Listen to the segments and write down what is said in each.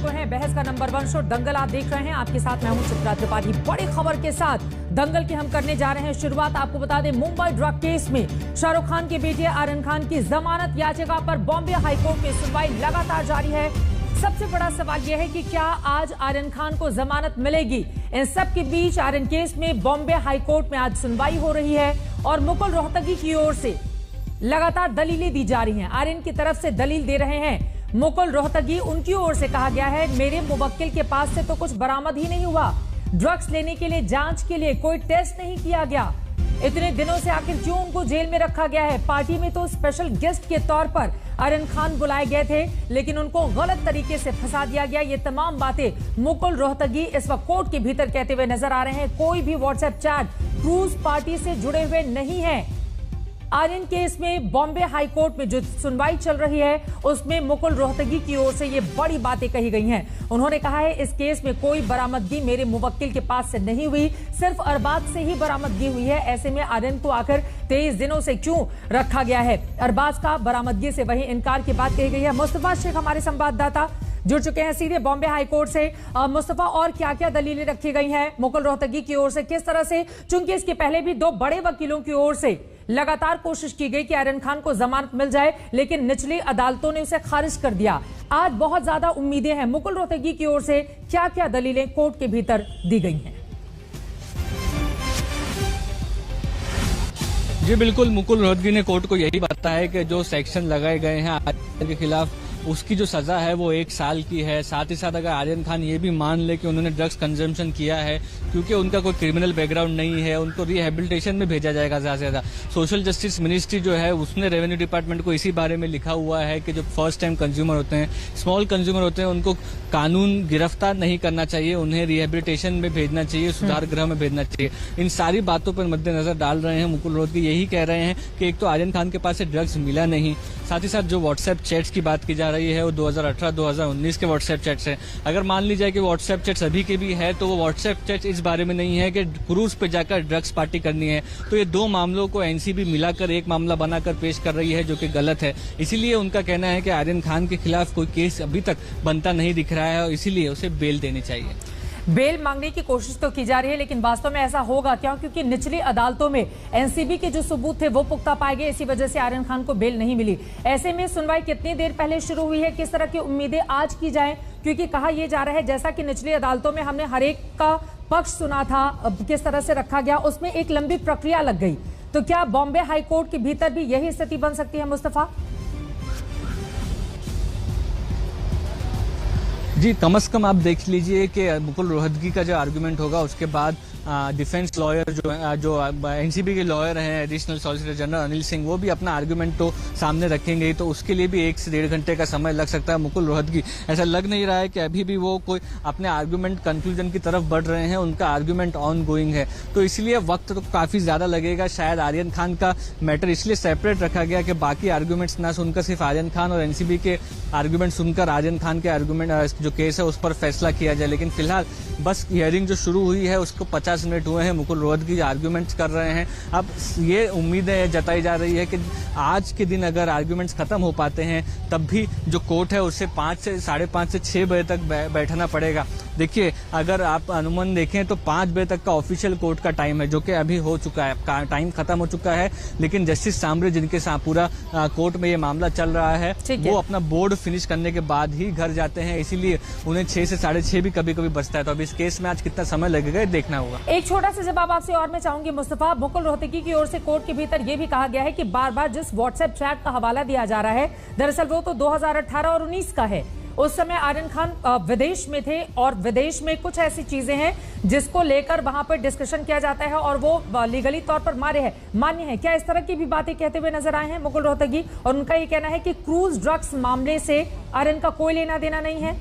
को है बहस का नंबर 1 शो दंगल आप देख रहे हैं। आपके साथ मैं हूं चित्रा त्रिपाठी। बड़ी खबर के साथ दंगल की हम करने जा रहे हैं शुरुआत। आपको बता दें, मुंबई ड्रग केस में शाहरुख खान के बेटे आर्यन खान की जमानत याचिका पर बॉम्बे हाईकोर्ट में सुनवाई लगातार जारी है। सबसे बड़ा सवाल यह है कि क्या आज आर्यन खान को जमानत मिलेगी। इन सब के बीच आर्यन केस में बॉम्बे हाईकोर्ट में आज सुनवाई हो रही है और मुकुल रोहतगी की ओर से लगातार दलीलें दी जा रही हैं। आर्यन की तरफ से दलील दे रहे हैं मुकुल रोहतगी। उनकी ओर से कहा गया है मेरे मुवक्किल के पास से तो कुछ बरामद ही नहीं हुआ, ड्रग्स लेने के लिए जांच के लिए कोई टेस्ट नहीं किया गया, इतने दिनों से आखिर क्यों उनको जेल में रखा गया है। पार्टी में तो स्पेशल गेस्ट के तौर पर आर्यन खान बुलाए गए थे लेकिन उनको गलत तरीके से फंसा दिया गया। ये तमाम बातें मुकुल रोहतगी इस वक्त कोर्ट के भीतर कहते हुए नजर आ रहे हैं। कोई भी व्हाट्सएप चैट क्रूज पार्टी से जुड़े हुए नहीं है। आर्यन केस में बॉम्बे हाईकोर्ट में जो सुनवाई चल रही है उसमें मुकुल रोहतगी की ओर से ये बड़ी बातें कही गई हैं। उन्होंने कहा है इस केस में कोई बरामदगी मेरे मुवक्किल के पास से नहीं हुई, सिर्फ अरबाज से ही बरामदगी हुई है। ऐसे में आर्यन को आखिर 23 दिनों से क्यों रखा गया है। अरबाज का बरामदगी से वही इनकार की बात कही गई है। मुस्तफा शेख हमारे संवाददाता जुड़ चुके हैं सीधे बॉम्बे हाईकोर्ट से। मुस्तफा, और क्या क्या दलीलें रखी गई हैं मुकुल रोहतगी की ओर से, किस तरह से, चूंकि इसके पहले भी 2 बड़े वकीलों की ओर से लगातार कोशिश की गई कि आर्यन खान को जमानत मिल जाए लेकिन निचली अदालतों ने उसे खारिज कर दिया। आज बहुत ज्यादा उम्मीदें हैं। मुकुल रोहतगी की ओर से क्या क्या दलीलें कोर्ट के भीतर दी गई हैं? जी बिल्कुल, मुकुल रोहतगी ने कोर्ट को यही बताया है कि जो सेक्शन लगाए गए हैं आर्यन के खिलाफ उसकी जो सजा है वो 1 साल की है। साथ ही साथ अगर आर्यन खान ये भी मान ले कि उन्होंने ड्रग्स कंजम्पशन किया है, क्योंकि उनका कोई क्रिमिनल बैकग्राउंड नहीं है, उनको रिहेबिलिटेशन में भेजा जाएगा ज्यादा से ज्यादा। सोशल जस्टिस मिनिस्ट्री जो है उसने रेवेन्यू डिपार्टमेंट को इसी बारे में लिखा हुआ है कि जो फर्स्ट टाइम कंज्यूमर होते हैं, स्मॉल कंज्यूमर होते हैं, उनको कानून गिरफ्तार नहीं करना चाहिए, उन्हें रिहेबिलिटेशन में भेजना चाहिए, सुधार गृह में भेजना चाहिए। इन सारी बातों पर मद्देनजर डाल रहे हैं मुकुल रोहतगी। यही कह रहे हैं कि एक तो आर्यन खान के पास से ड्रग्स मिला नहीं, साथ ही साथ जो व्हाट्सएप चैट्स की बात की जा रही है वो 2018-2019 के व्हाट्सएप चैट्स हैं। अगर मान ली जाए कि व्हाट्सएप चैट्स अभी के भी है तो वो व्हाट्सएप चैट्स इस बारे में नहीं है कि क्रूज पे जाकर ड्रग्स पार्टी करनी है। तो ये 2 मामलों को एनसीबी मिलाकर एक मामला बनाकर पेश कर रही है जो कि गलत है। इसीलिए उनका कहना है कि आर्यन खान के खिलाफ कोई केस अभी तक बनता नहीं दिख रहा है और इसीलिए उसे बेल देनी चाहिए। बेल मांगने की कोशिश तो की जा रही है लेकिन वास्तव में ऐसा होगा क्या? क्योंकि निचली अदालतों में एनसीबी के जो सबूत थे वो पुख्ता पाए गए, इसी वजह से आर्यन खान को बेल नहीं मिली। ऐसे में सुनवाई कितनी देर पहले शुरू हुई है, किस तरह की उम्मीदें आज की जाएं? क्योंकि कहा यह जा रहा है जैसा कि निचली अदालतों में हमने हर एक का पक्ष सुना था, किस तरह से रखा गया, उसमें एक लंबी प्रक्रिया लग गई। तो क्या बॉम्बे हाईकोर्ट के भीतर भी यही स्थिति बन सकती है मुस्तफा? जी, कम से कम आप देख लीजिए कि मुकुल रोहतगी का जो आर्गुमेंट होगा उसके बाद डिफेंस लॉयर जो एनसीबी के लॉयर हैं, additional solicitor general Anil Singh, वो भी अपना आर्गुमेंट तो सामने रखेंगे ही, तो उसके लिए भी 1 से 1.5 घंटे का समय लग सकता है। मुकुल रोहतगी ऐसा लग नहीं रहा है कि अभी भी वो कोई अपने आर्गुमेंट कंक्लूजन की तरफ बढ़ रहे हैं, उनका आर्गुमेंट ऑन गोइंग है, तो इसलिए वक्त तो काफी ज्यादा लगेगा। शायद आर्यन खान का मैटर इसलिए सेपरेट रखा गया कि बाकी आर्गुमेंट्स ना सुनकर सिर्फ आर्यन खान और एनसीबी के आर्गुमेंट सुनकर आर्यन खान के आर्गुमेंट जो केस है उस पर फैसला किया जाए। लेकिन फिलहाल बस हियरिंग जो शुरू हुई है उसको 50 मिनट हुए हैं, मुकुल रोहतगी आर्गुमेंट्स कर रहे हैं। अब ये उम्मीदें जताई जा रही है कि आज के दिन अगर आर्गुमेंट्स खत्म हो पाते हैं तब भी जो कोर्ट है उससे 5 से 5:30 से 6 बजे तक बैठना पड़ेगा। देखिए, अगर आप अनुमान देखें तो 5 बजे तक का ऑफिशियल कोर्ट का टाइम है जो कि अभी हो चुका है, टाइम खत्म हो चुका है। लेकिन जस्टिस सांबरे जिनके साथ पूरा कोर्ट में ये मामला चल रहा है वो अपना बोर्ड फिनिश करने के बाद ही घर जाते हैं, इसीलिए उन्हें 6 से 6:30 भी कभी कभी बचता है। तो अब इस केस में आज कितना समय लगेगा देखना होगा। एक छोटा सा जवाब आपसे और मैं चाहूंगी मुस्तफा, मुकुल रोहतगी की ओर से कोर्ट के भीतर यह भी कहा गया है कि बार बार जिस व्हाट्सएप चैट का हवाला दिया जा रहा है दरअसल वो तो 2018 और 19 का है। उस समय आर्यन खान विदेश में थे और विदेश में कुछ ऐसी चीजें हैं जिसको लेकर वहां पर डिस्कशन किया जाता है और वो लीगली तौर पर मान्य है। क्या इस तरह की भी बातें कहते हुए नजर आए हैं मुकुल रोहतगी? और उनका ये कहना है कि क्रूज ड्रग्स मामले से आर्यन का कोई लेना देना नहीं है।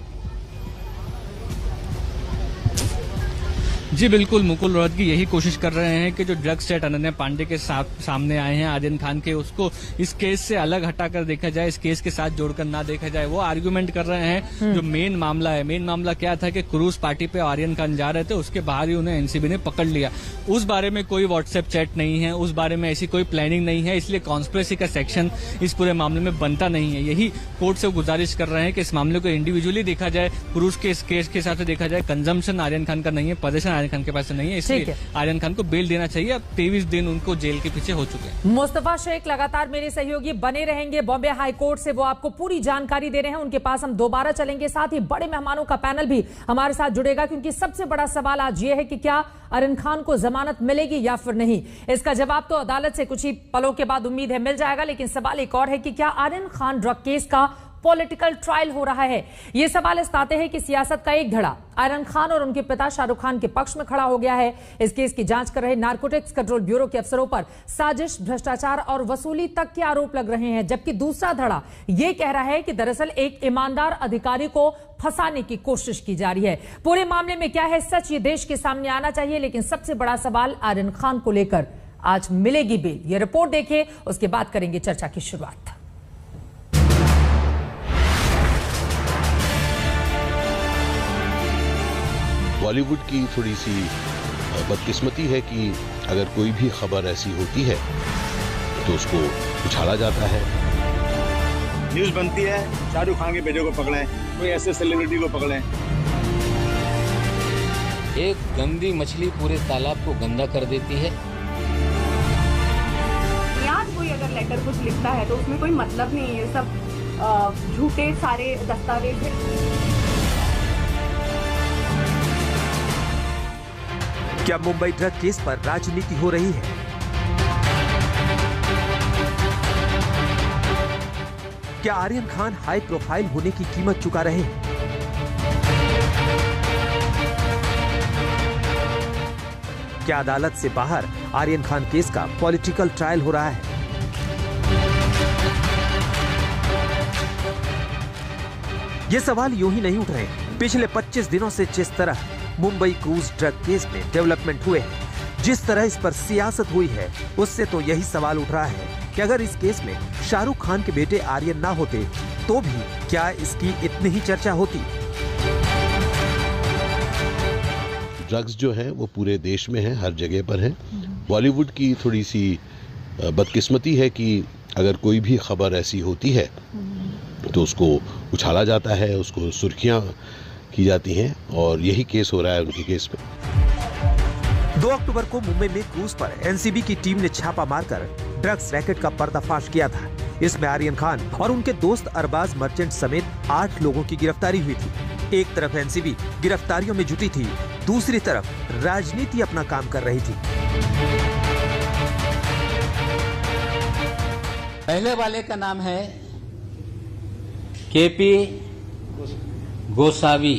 जी बिल्कुल, मुकुल रोहतगी यही कोशिश कर रहे हैं कि जो ड्रग्स सेट अनन्या पांडे के सामने आए हैं आर्यन खान के, उसको इस केस से अलग हटाकर देखा जाए, इस केस के साथ जोड़कर ना देखा जाए। वो आर्गुमेंट कर रहे हैं जो मेन मामला है, मेन मामला क्या था कि क्रूज पार्टी पे आर्यन खान जा रहे थे, उसके बाहर ही उन्हें एनसीबी ने पकड़ लिया। उस बारे में कोई व्हाट्सएप चैट नहीं है, उस बारे में ऐसी कोई प्लानिंग नहीं है, इसलिए कॉन्स्पिरेसी का सेक्शन इस पूरे मामले में बनता नहीं है। यही कोर्ट से गुजारिश कर रहे हैं कि इस मामले को इंडिविजुअली देखा जाए, क्रूज के इस केस के साथ देखा जाए। कंजम्पशन आर्यन खान का नहीं है, पोजीशन आर्यन खान के पास नहीं है, इसलिए आर्यन खान को बेल देना चाहिए। अब 23 दिन उनको जेल के पीछे हो चुके हैं। मुस्तफा शेख लगातार मेरे सहयोगी बने रहेंगे बॉम्बे हाई कोर्ट से, वो आपको पूरी जानकारी दे रहे हैं। उनके पास हम दोबारा चलेंगे, साथ ही बड़े मेहमानों का पैनल भी हमारे साथ जुड़ेगा, क्योंकि सबसे बड़ा सवाल आज ये है कि क्या आर्यन खान को जमानत मिलेगी या फिर नहीं। इसका जवाब तो अदालत से कुछ ही पलों के बाद उम्मीद है मिल जाएगा, लेकिन सवाल एक और है कि क्या आर्यन खान ड्रग केस का पॉलिटिकल ट्रायल हो रहा है। यह सवाल इस्ताते हैं कि सियासत का एक धड़ा आर्यन खान और उनके पिता शाहरुख खान के पक्ष में खड़ा हो गया है। इस केस की जांच कर रहे नारकोटिक्स कंट्रोल ब्यूरो के अफसरों पर साजिश, भ्रष्टाचार और वसूली तक के आरोप लग रहे हैं, जबकि दूसरा धड़ा यह कह रहा है कि दरअसल एक ईमानदार अधिकारी को फंसाने की कोशिश की जा रही है। पूरे मामले में क्या है सच, ये देश के सामने आना चाहिए, लेकिन सबसे बड़ा सवाल आर्यन खान को लेकर आज मिलेगी बेल। यह रिपोर्ट देखें, उसके बाद करेंगे चर्चा की शुरुआत। बॉलीवुड की थोड़ी सी बदकिस्मती है कि अगर कोई भी खबर ऐसी होती है तो उसको उछाला जाता है। न्यूज़ बनती है शाहरुख खान के बेटे को पकड़ें, कोई ऐसे सेलिब्रिटी को पकड़ें। एक गंदी मछली पूरे तालाब को गंदा कर देती है। आज कोई अगर लेटर कुछ लिखता है तो उसमें कोई मतलब नहीं है, सब झूठे सारे दस्तावेज है। क्या मुंबई ड्रग केस पर राजनीति हो रही है? क्या आर्यन खान हाई प्रोफाइल होने की कीमत चुका रहे हैं? क्या अदालत से बाहर आर्यन खान केस का पॉलिटिकल ट्रायल हो रहा है? ये सवाल यूं ही नहीं उठ रहे। पिछले 25 दिनों से जिस तरह मुंबई क्रूज ड्रग केस में डेवलपमेंट हुए हैं, जिस तरह इस पर सियासत हुई है, उससे तो यही सवाल उठ रहा है कि अगर इस केस में शाहरुख खान के बेटे आर्यन ना होते तो भी क्या इसकी इतनी ही चर्चा होती? ड्रग्स जो है वो पूरे देश में है, हर जगह पर है। बॉलीवुड की थोड़ी सी बदकिस्मती है कि अगर कोई भी खबर ऐसी होती है तो उसको उछाला जाता है, उसको सुर्खियां की जाती हैं, और यही केस हो रहा है उनके केस में। 2 अक्टूबर को मुंबई में क्रूज पर एनसीबी की टीम ने छापा मारकर ड्रग्स रैकेट का पर्दाफाश किया था। इसमें आर्यन खान और उनके दोस्त अरबाज मर्चेंट समेत 8 लोगों की गिरफ्तारी हुई थी। एक तरफ एनसीबी गिरफ्तारियों में जुटी थी, दूसरी तरफ राजनीति अपना काम कर रही थी। पहले वाले का नाम है केपी गोसावी।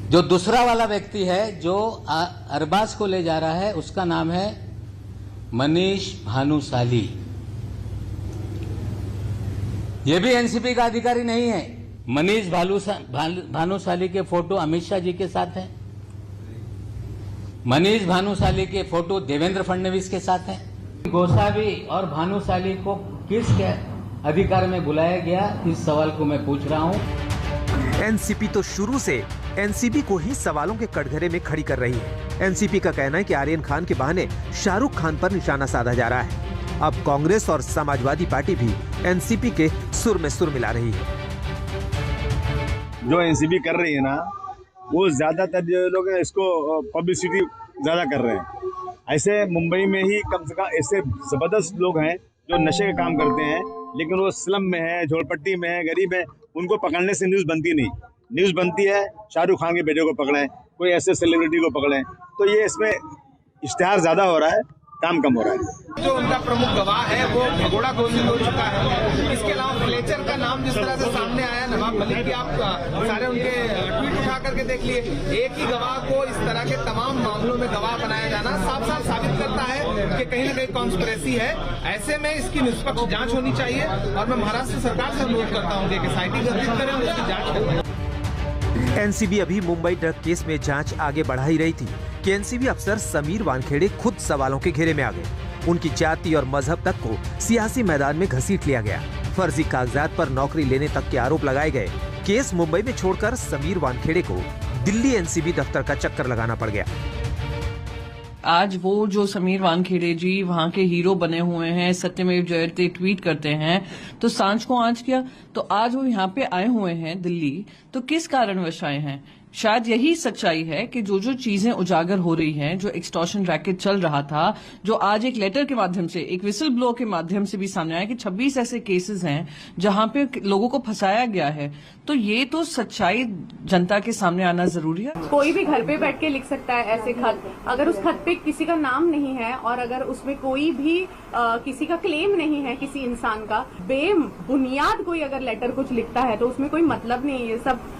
जो दूसरा वाला व्यक्ति है जो अरबाज को ले जा रहा है, उसका नाम है मनीष भानुशाली। यह भी एनसीबी का अधिकारी नहीं है। मनीष भानुशाली के फोटो अमित शाह जी के साथ है। मनीष भानुशाली के फोटो देवेंद्र फडणवीस के साथ है। गोसावी और भानुशाली को किस अधिकार में बुलाया गया, इस सवाल को मैं पूछ रहा हूं। एनसीपी तो शुरू से एनसीबी को ही सवालों के कटघरे में खड़ी कर रही है। एनसीपी का कहना है कि आर्यन खान के बहाने शाहरुख खान पर निशाना साधा जा रहा है। अब कांग्रेस और समाजवादी पार्टी भी एनसीपी के सुर में सुर मिला रही है। जो एनसीबी कर रही है ना, वो ज्यादातर जो लोग हैं इसको पब्लिसिटी ज्यादा कर रहे हैं। ऐसे मुंबई में ही कम से कम ऐसे जबरदस्त लोग हैं जो नशे का काम करते हैं, लेकिन वो स्लम में है, झोपड़पट्टी में है, गरीब है। उनको पकड़ने से न्यूज़ बनती नहीं। न्यूज़ बनती है शाहरुख खान के बेटे को पकड़ें, कोई ऐसे सेलिब्रिटी को पकड़ें। तो ये इसमें इश्तिहार ज़्यादा हो रहा है, काम कम हो रहा है। जो उनका प्रमुख गवाह है वो भगोड़ा घोषित हो चुका है। इसके अलावा फ्लेचर का नाम जिस तरह से सामने आया, नवाब मलिक की आप सारे उनके ट्वीट उठा करके देख लिए। एक ही गवाह को इस तरह के तमाम मामलों में गवाह बनाया जाना साफ साफ साबित करता है कि कहीं न कहीं कॉन्स्पिरेसी है। ऐसे में इसकी निष्पक्ष जांच होनी चाहिए और मैं महाराष्ट्र सरकार से अनुरोध करता हूँ कि एक SIT गठित करें और इसकी जांच करें। एनसीबी अभी मुंबई ड्रग केस में जांच आगे बढ़ा ही रही थी कि एनसीबी अफसर समीर वानखेड़े खुद सवालों के घेरे में आ गए। उनकी जाति और मजहब तक को सियासी मैदान में घसीट लिया गया। फर्जी कागजात पर नौकरी लेने तक के आरोप लगाए गए। केस मुंबई में छोड़कर समीर वानखेड़े को दिल्ली एनसीबी दफ्तर का चक्कर लगाना पड़ गया। आज वो जो समीर वानखेड़े जी वहां के हीरो बने हुए हैं, सत्यमेव जयते ट्वीट करते हैं, तो सांझ को आज किया, तो आज वो यहाँ पे आए हुए हैं दिल्ली, तो किस कारणवश आए हैं? शायद यही सच्चाई है कि जो जो चीजें उजागर हो रही हैं, जो एक्सटॉर्शन रैकेट चल रहा था, जो आज एक लेटर के माध्यम से, एक विसल ब्लो के माध्यम से भी सामने आया कि 26 ऐसे केसेस हैं जहां पे लोगों को फंसाया गया है, तो ये तो सच्चाई जनता के सामने आना जरूरी है। कोई भी घर पे बैठ के लिख सकता है ऐसे खत, अगर उस खत पे किसी का नाम नहीं है और अगर उसमें कोई भी किसी का क्लेम नहीं है किसी इंसान का, बेबुनियाद कोई अगर लेटर कुछ लिखता है तो उसमें कोई मतलब नहीं है। ये सब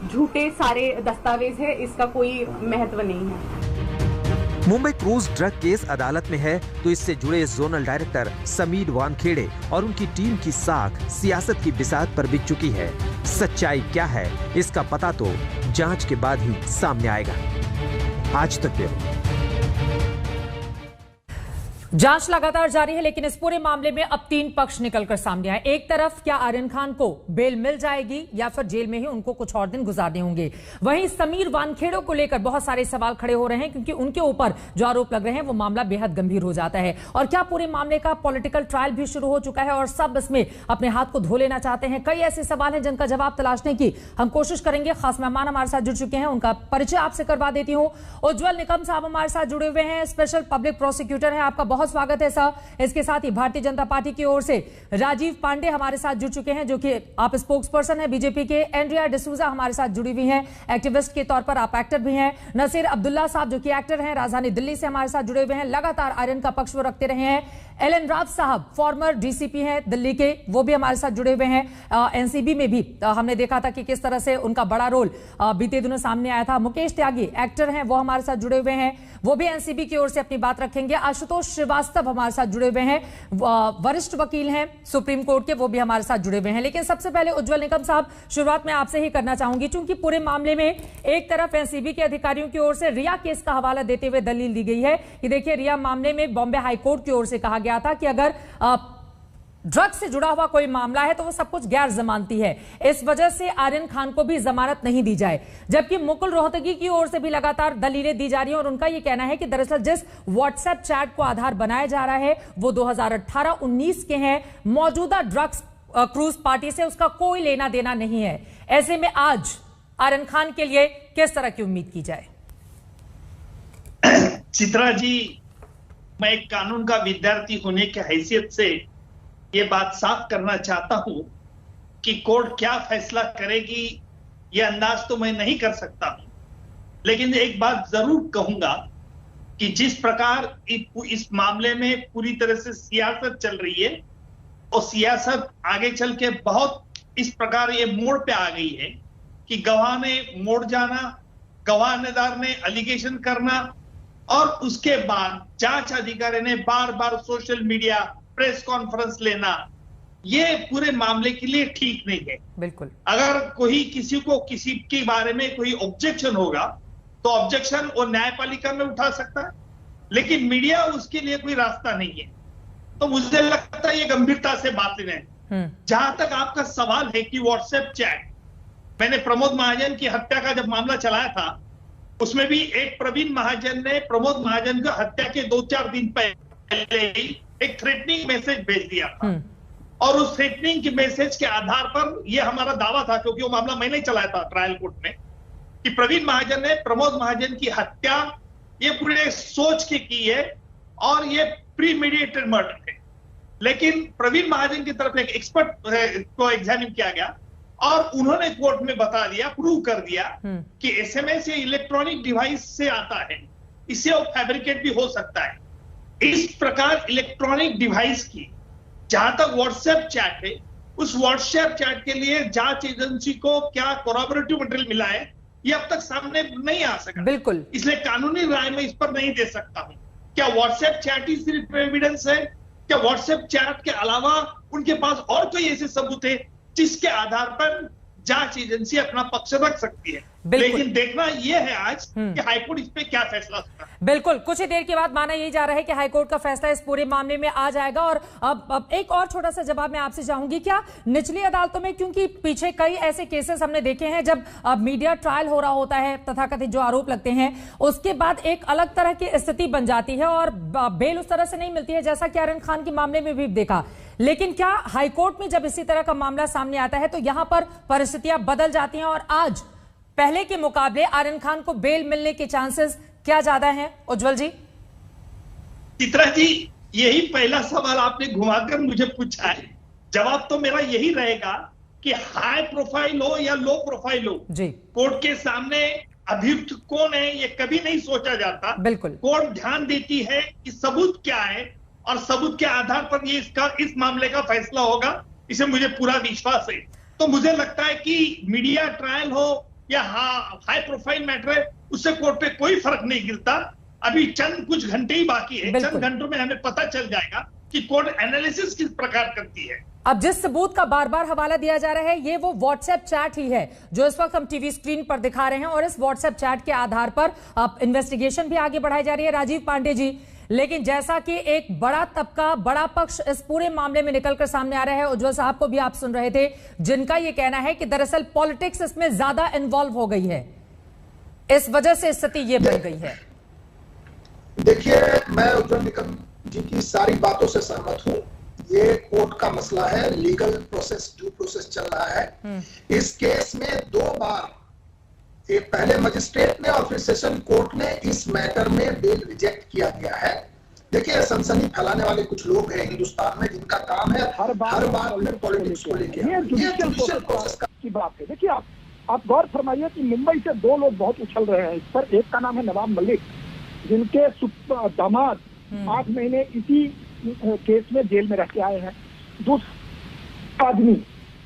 झूठे सारे दस्तावेज है, इसका कोई महत्व नहीं है। मुंबई क्रूज ड्रग केस अदालत में है तो इससे जुड़े जोनल डायरेक्टर समीर वानखेड़े और उनकी टीम की साख सियासत की बिसात पर बिक चुकी है। सच्चाई क्या है इसका पता तो जांच के बाद ही सामने आएगा। आज तक ब्यूरो। जांच लगातार जारी है, लेकिन इस पूरे मामले में अब 3 पक्ष निकलकर सामने आए। एक तरफ क्या आर्यन खान को बेल मिल जाएगी या फिर जेल में ही उनको कुछ और दिन गुजारने होंगे। वहीं समीर वानखेड़े को लेकर बहुत सारे सवाल खड़े हो रहे हैं, क्योंकि उनके ऊपर जो आरोप लग रहे हैं वो मामला बेहद गंभीर हो जाता है। और क्या पूरे मामले का पॉलिटिकल ट्रायल भी शुरू हो चुका है और सब इसमें अपने हाथ को धो लेना चाहते हैं? कई ऐसे सवाल हैं जिनका जवाब तलाशने की हम कोशिश करेंगे। खास मेहमान हमारे साथ जुड़ चुके हैं, उनका परिचय आपसे करवा देती हूँ। उज्जवल निकम साहब हमारे साथ जुड़े हुए हैं, स्पेशल पब्लिक प्रोसिक्यूटर है। आपका बहुत स्वागत है सर। इसके साथ ही भारतीय जनता पार्टी की ओर से राजीव पांडे हमारे साथ जुड़ चुके हैं, जो कि आप स्पोक्स पर्सन है बीजेपी के। एंड्रिया डिसूजा हमारे साथ जुड़ी हुई हैं, एक्टिविस्ट के तौर पर आप एक्टर भी हैं। नसीर अब्दुल्ला साहब जो कि एक्टर हैं, राजधानी दिल्ली से हमारे साथ जुड़े हुए हैं, लगातार आर्यन का पक्ष वो रखते रहे हैं। एलन राव साहब फॉर्मर डीसीपी हैं दिल्ली के, वो भी हमारे साथ जुड़े हुए हैं। एनसीबी में भी हमने देखा था कि किस तरह से उनका बड़ा रोल बीते दिनों सामने आया था। मुकेश त्यागी एक्टर हैं, वो हमारे साथ जुड़े हुए हैं, वो भी एनसीबी की ओर से अपनी बात रखेंगे। आशुतोष श्रीवास्तव हमारे साथ जुड़े हुए हैं, वरिष्ठ वकील हैं सुप्रीम कोर्ट के, वो भी हमारे साथ जुड़े हुए हैं। लेकिन सबसे पहले उज्जवल निकम साहब, शुरुआत में आपसे ही करना चाहूंगी, क्योंकि पूरे मामले में एक तरफ एनसीबी के अधिकारियों की ओर से रिया केस का हवाला देते हुए दलील दी गई है कि देखिए, रिया मामले में बॉम्बे हाईकोर्ट की ओर से कहा गया था कि अगर ड्रग्स से जुड़ा हुआ कोई मामला है तो वो सब कुछ गैर जमानती है, इस वजह से आर्यन खान को भी जमानत नहीं दी जाए। जबकि मुकुल रोहतगी की ओर से भी लगातार दलीलें दी जा रही हैं और उनका ये कहना है कि दरअसल जिस व्हाट्सएप चैट को आधार बनाया जा रहा है वो 2018-19 के हैं, मौजूदा ड्रग्स क्रूज पार्टी से उसका कोई लेना देना नहीं है। ऐसे में आज आर्यन खान के लिए किस तरह की उम्मीद की जाए? चित्रा जी, मैं एक कानून का विद्यार्थी होने की हैसियत से ये बात साफ करना चाहता हूं कि कोर्ट क्या फैसला करेगी ये अंदाज तो मैं नहीं कर सकता हूं, लेकिन एक बात जरूर कहूंगा कि जिस प्रकार इस मामले में पूरी तरह से सियासत चल रही है, और सियासत आगे चल के बहुत इस प्रकार ये मोड़ पे आ गई है कि गवाह ने मोड़ जाना, गवाहदार ने एलिगेशन करना, और उसके बाद जांच अधिकारी ने बार बार सोशल मीडिया प्रेस कॉन्फ्रेंस लेना, ये पूरे मामले के लिए ठीक नहीं है। बिल्कुल। अगर कोई किसी को किसी के बारे में कोई ऑब्जेक्शन होगा तो ऑब्जेक्शन वो न्यायपालिका में उठा सकता है, लेकिन मीडिया उसके लिए कोई रास्ता नहीं है। तो मुझे लगता है ये गंभीरता से बात लें। जहां तक आपका सवाल है कि व्हाट्सएप चैट, मैंने प्रमोद महाजन की हत्या का जब मामला चलाया था, उसमें भी एक प्रवीण महाजन ने प्रमोद महाजन को हत्या के 2-4 दिन पहले ही एक थ्रेटनिंग मैसेज भेज दिया था, और उस थ्रेटनिंग के मैसेज के आधार पर यह हमारा दावा था, क्योंकि वो मामला मैंने चलाया था ट्रायल कोर्ट में, कि प्रवीण महाजन ने प्रमोद महाजन की हत्या ये पूरे सोच के की है और ये प्रीमेडिएटेड मर्डर है। लेकिन प्रवीण महाजन की तरफ एक एक्सपर्ट को एग्जामिन किया गया और उन्होंने कोर्ट में बता दिया, प्रूव कर दिया कि एसएमएस या इलेक्ट्रॉनिक डिवाइस से आता है, इससे वो फैब्रिकेट भी हो सकता है। इस प्रकार इलेक्ट्रॉनिक डिवाइस की जहां तक व्हाट्सएप चैट है, उस व्हाट्सएप चैट के लिए जांच एजेंसी को क्या कोरॉबोरेटिव मटेरियल मिला है ये अब तक सामने नहीं आ सका। बिल्कुल, इसलिए कानूनी राय में इस पर नहीं दे सकता हूं। क्या व्हाट्सएप चैट ही सिर्फ एविडेंस है? क्या व्हाट्सएप चैट के अलावा उनके पास और कोई ऐसे सबूत है जिसके आधार पर जांच एजेंसी अपना पक्ष रख सकती है, लेकिन देखना यह है आज कि हाईकोर्ट इस पे क्या फैसला करता है। बिल्कुल, कुछ ही देर के बाद माना यही जा रहा है कि हाईकोर्ट का फैसला इस पूरे मामले में आ जाएगा। और अब एक और छोटा सा जवाब मैं आपसे चाहूंगी, क्या निचली अदालतों में, क्योंकि पीछे कई ऐसे केसेस हमने देखे हैं जब मीडिया ट्रायल हो रहा होता है, तथाकथित जो आरोप लगते हैं, उसके बाद एक अलग तरह की स्थिति बन जाती है और बेल उस तरह से नहीं मिलती है, जैसा कि आर्यन खान के मामले में भी देखा। लेकिन क्या हाईकोर्ट में जब इसी तरह का मामला सामने आता है तो यहां पर परिस्थितियां बदल जाती हैं और आज पहले के मुकाबले आर्यन खान को बेल मिलने के चांसेस क्या ज्यादा हैं? उज्जवल जी। चित्रा जी, यही पहला सवाल आपने घुमाकर मुझे पूछा है। जवाब तो मेरा यही रहेगा कि हाई प्रोफाइल हो या लो प्रोफाइल हो जी, कोर्ट के सामने अभियुक्त कौन है ये कभी नहीं सोचा जाता। बिल्कुल, कोर्ट ध्यान देती है कि सबूत क्या है और सबूत के आधार पर ये इस मामले का फैसला होगा, इसे मुझे पूरा विश्वास है। तो मुझे लगता है कि मीडिया ट्रायल हो या हाई प्रोफाइल मैटर है, उससे कोर्ट पे कोई फर्क नहीं गिरता। अभी चंद कुछ घंटे ही बाकी है, चंद घंटों में हमें पता चल जाएगा कि कोर्ट एनालिसिस किस प्रकार करती है। अब जिस सबूत का बार बार हवाला दिया जा रहा है, ये वो व्हाट्सएप चैट ही है जो इस वक्त हम टीवी स्क्रीन पर दिखा रहे हैं, और इस व्हाट्सएप चैट के आधार पर अब इन्वेस्टिगेशन भी आगे बढ़ाई जा रही है। राजीव पांडे जी, लेकिन जैसा कि एक बड़ा तबका, बड़ा पक्ष इस पूरे मामले में निकलकर सामने आ रहा है, उज्जवल साहब को भी आप सुन रहे थे, जिनका यह कहना है कि दरअसल पॉलिटिक्स इसमें ज्यादा इन्वॉल्व हो गई है, इस वजह से स्थिति ये बन गई है। देखिए, मैं उज्जवल निकम जी की सारी बातों से सहमत हूं। ये कोर्ट का मसला है, लीगल प्रोसेस, ड्यू प्रोसेस चल रहा है। इस केस में 2 बार, एक पहले मजिस्ट्रेट ने और फिर सेशन कोर्ट ने इस मैटर में बेल रिजेक्ट किया गया है। देखिए, सनसनी फैलाने वाले कुछ लोग हैं हिंदुस्तान में जिनका काम है हर बार में पॉलिटिक्स को लेकर, ये जुडिशियल प्रोसेस की बात है। देखिए, आप गौर फरमाइए कि मुंबई से 2 लोग बहुत उछल रहे हैं इस पर। एक का नाम है नवाब मलिक, जिनके दामाद 8 महीने इसी केस में जेल में रह के आए हैं। दूसरा आदमी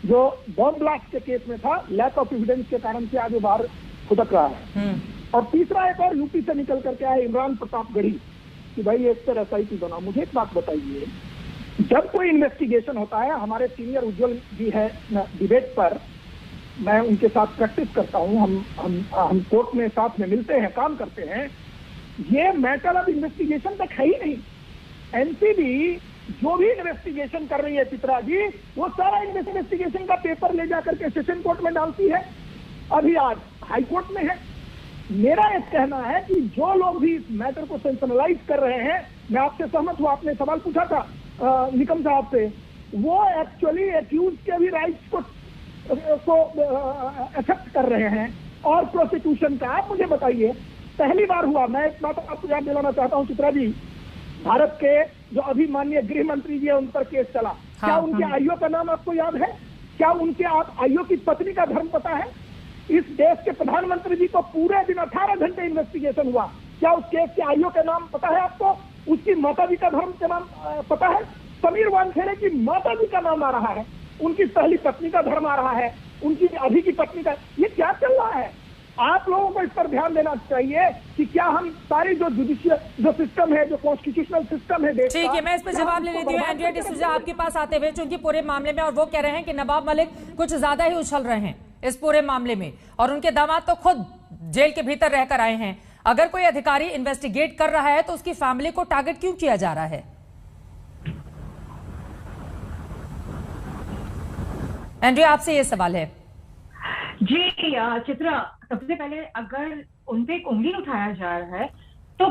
जो बॉम्ब ब्लास्ट के केस में था, लैक ऑफ एविडेंस के कारण से आज बाहर खुदक रहा है। और तीसरा एक और यूपी से निकल करके आया, इमरान प्रतापगढ़ी, कि भाई एक पर SIT बना। मुझे एक बात बताइए, जब कोई इन्वेस्टिगेशन होता है, हमारे सीनियर उज्जवल जी है डिबेट पर, मैं उनके साथ प्रैक्टिस करता हूँ, हम कोर्ट में साथ में मिलते हैं, काम करते हैं। ये मैटर अब इन्वेस्टिगेशन तक है ही नहीं। एनसीबी जो भी इन्वेस्टिगेशन कर रही है चित्रा जी, वो सारा इन्वेस्टिगेशन का पेपर ले जाकर के सेशन कोर्ट में डालती है, अभी आज हाई कोर्ट में है। मेरा एक कहना है कि जो लोग भी इस मैटर को सेंसनलाइज कर रहे हैं, मैं आपसे सहमत हूं, आपने सवाल पूछा था निकम साहब से, वो एक्चुअली एक्यूज के भी राइट्स को अफेक्ट कर रहे हैं और प्रोसिक्यूशन का। आप मुझे बताइए, पहली बार हुआ, मैं एक बात आपको याद दिलाना चाहता हूं चित्रा जी, भारत के जो अभी माननीय गृह मंत्री जी है, उन पर केस चला। क्या उनके आईओ का नाम आपको याद है? क्या उनके आईओ की पत्नी का धर्म पता है? इस देश के प्रधानमंत्री जी को पूरे दिन 18 घंटे इन्वेस्टिगेशन हुआ। क्या उस केस के आईओ का नाम पता है आपको? उसकी माता जी का धर्म का नाम पता है? समीर वानखेड़े की माता जी का नाम आ रहा है, उनकी पहली पत्नी का धर्म आ रहा है, उनकी अभी की पत्नी का। ये क्या चल रहा है? आप लोगों को इस पर ध्यान देना चाहिए कि क्या हम सारी जो जुडिशियल जो सिस्टम है, जो कॉन्स्टिट्यूशनल सिस्टम है देश का, ठीक है, मैं इस पर जवाब ले लेती हूँ एंड्रिया डिसूजा आपके पास आते हुए, चूंकि पूरे मामले में, और वो कह रहे हैं कि नवाब मलिक कुछ ज्यादा ही उछल रहे हैं इस पूरे मामले में, और उनके दामाद तो खुद जेल के भीतर रहकर आए हैं। अगर कोई अधिकारी इन्वेस्टिगेट कर रहा है तो उसकी फैमिली को टारगेट क्यों किया जा रहा है? एंड्रिया, आपसे ये सवाल है। जी चित्रा, सबसे पहले अगर उन पे एक उंगली उठाया जा रहा है तो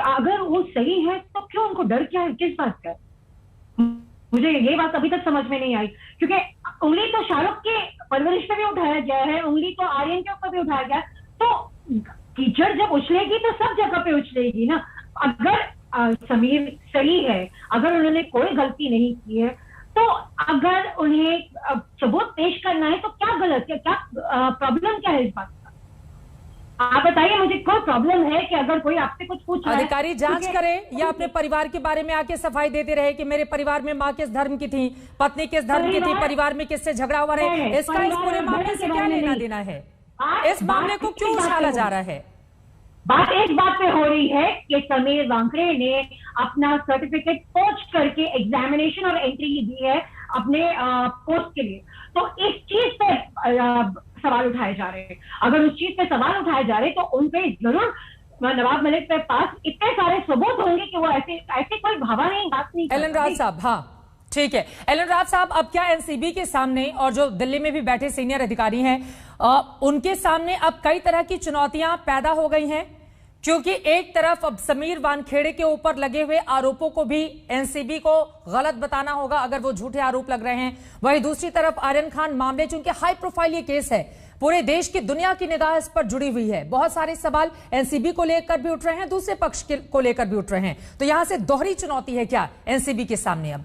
अगर वो सही है तो क्यों उनको डर क्या है, किस बात का? मुझे ये बात अभी तक समझ में नहीं आई, क्योंकि उंगली तो शाहरुख के परवरिश पे भी उठाया गया है, उंगली तो आर्यन के ऊपर भी उठाया गया, तो कीचड़ जब उछलेगी तो सब जगह पे उछलेगी ना। अगर समीर सही है, अगर उन्होंने कोई गलती नहीं की है, तो अगर उन्हें सबूत पेश करना है तो क्या गलत है, क्या प्रॉब्लम क्या है इस बात का? आप बताइए मुझे, कोई प्रॉब्लम है कि अगर कोई आपसे कुछ पूछ रहा है, अधिकारी जांच करे या अपने परिवार के बारे में आके सफाई देते रहे कि मेरे परिवार में माँ किस धर्म की थी, पत्नी किस धर्म की थी, परिवार में किससे झगड़ा हुआ रहे, इसका इस पूरे मामले से क्या लेना देना है? इस मामले को क्यों उछाला जा रहा है? बात एक बात पे हो रही है कि समीर वानखेड़े ने अपना सर्टिफिकेट पोस्ट करके एग्जामिनेशन और एंट्री दी है अपने पोस्ट के लिए। तो इस चीज पे सवाल उठाए जा रहे हैं। अगर उस चीज पे सवाल उठाए जा रहे हैं तो उन पे जरूर नवाब मलिक के पास इतने सारे सबूत होंगे कि वो ऐसे कोई भावा नहीं बात नहीं। एलन राज साहब, हाँ ठीक है। एलन राज साहब, अब क्या एनसीबी के सामने और जो दिल्ली में भी बैठे सीनियर अधिकारी हैं उनके सामने अब कई तरह की चुनौतियां पैदा हो गई हैं? क्योंकि एक तरफ अब समीर वानखेड़े के ऊपर लगे हुए आरोपों को भी एनसीबी को गलत बताना होगा अगर वो झूठे आरोप लग रहे हैं, वहीं दूसरी तरफ आर्यन खान मामले, चूंकि हाई प्रोफाइल ये केस है, पूरे देश की दुनिया की निगाह इस पर जुड़ी हुई है, बहुत सारे सवाल एनसीबी को लेकर भी उठ रहे हैं, दूसरे पक्ष को लेकर भी उठ रहे हैं। तो यहां से दोहरी चुनौती है क्या एनसीबी के सामने अब?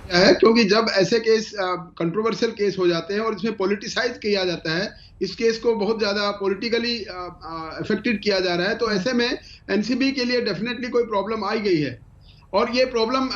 है क्योंकि जब ऐसे केस कंट्रोवर्शियल केस हो जाते हैं और इसमें पॉलिटिसाइज किया जाता है, इस केस को बहुत ज्यादा पॉलिटिकली अफेक्टेड किया जा रहा है, तो ऐसे में एनसीबी के लिए डेफिनेटली कोई प्रॉब्लम आई गई है। और ये प्रॉब्लम